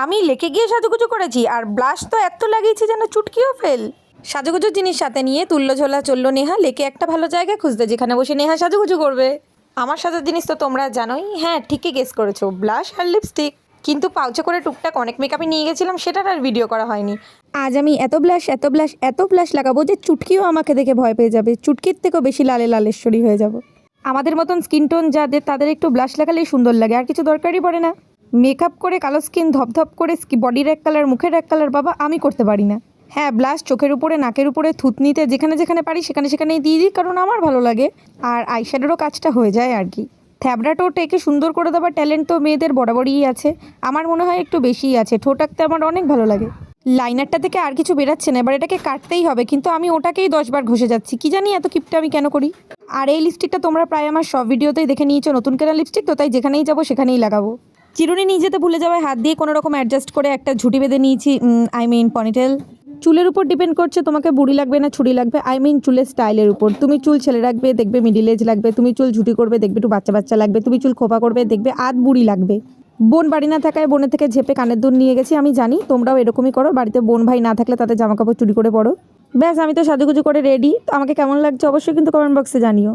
আমি লেকে গিয়ে সাজুগুজু করেছি, আর ব্লাশ তো এত লাগিয়েছি যেন চুটকিও ফেল। সাজুগুজুর জিনিস সাথে নিয়ে তুল্যঝোলা চললো নেহা লেকে একটা ভালো জায়গা খুঁজতে, যেখানে বসে নেহা সাজুগুজু করবে। আমার সাজার জিনিস তো তোমরা জানোই, হ্যাঁ ঠিকই গেস করেছো, ব্লাশ আর লিপস্টিক। কিন্তু পাউচে করে টুকটাক অনেক মেকআপই নিয়ে গেছিলাম, সেটার আর ভিডিও করা হয়নি। আজ আমি এত ব্লাশ এত ব্লাশ এত ব্লাশ লাগাবো যে চুটকিও আমাকে দেখে ভয় পেয়ে যাবে, চুটকির থেকেও বেশি লালে লালেশ্বরী হয়ে যাব। আমাদের মতন স্কিন টোন যাদের, তাদের একটু ব্লাশ লাগালেই সুন্দর লাগে, আর কিছু দরকারই পড়ে না। মেকআপ করে কালো স্কিন, ধপধপ করে বডির এক কালার, মুখের এক কালার, বাবা আমি করতে পারি না। হ্যাঁ, ব্লাশ চোখের উপরে, নাকের উপরে, থুতনিতে, যেখানে যেখানে পারি সেখানে সেখানেই দিয়ে দিই, কারণ আমার ভালো লাগে। আর আইশ্যাডোরও কাজটা হয়ে যায় আর কি। থ্যাবড়া টোট একে সুন্দর করে দেওয়ার ট্যালেন্ট তো মেয়েদের বরাবরই আছে, আমার মনে হয় একটু বেশিই আছে। ঠোঁট আঁকতে আমার অনেক ভালো লাগে। লাইনারটা থেকে আর কিছু বেরাচ্ছে না, এবার এটাকে কাটতেই হবে, কিন্তু আমি ওটাকেই 10 বার ঘষে যাচ্ছি, কি জানি এত কিপটা আমি কেন করি। আর এই লিপস্টিকটা তোমরা প্রায় আমার সব ভিডিওতেই দেখে নিয়েছো, নতুন কেনা লিপস্টিক তো, তাই যেখানেই যাবো সেখানেই লাগাবো। চিরুনি নিয়ে যেতে ভুলে যাওয়ায় হাত দিয়ে কোনো রকম অ্যাডজাস্ট করে একটা ঝুঁটি বেঁধে নিয়েছি, পনিটেল। চুলের উপর ডিপেন্ড করছে তোমাকে বুড়ি লাগবে না ছুরি লাগবে, চুলের স্টাইলের উপর। তুমি চুল ছেলে রাখবে, দেখবে মিডিল এজ লাগবে। তুমি চুল ঝুঁটি করবে, দেখবে একটু বাচ্চা বাচ্চা লাগবে। তুমি চুল খোপা করবে, দেখবে আধ বুড়ি লাগবে। বোন বাড়ি না থাকায় বোনের থেকে ঝেপে কানের দুল নিয়ে গেছি, আমি জানি তোমরাও এরকমই করো, বাড়িতে বোন ভাই না থাকলে তাদের জামা কাপড় চুরি করে পড়ো। ব্যাস, আমি তো সাজুগুজু করে রেডি। তো আমাকে কেমন লাগছে অবশ্যই কিন্তু কমেন্ট বক্সে জানিও।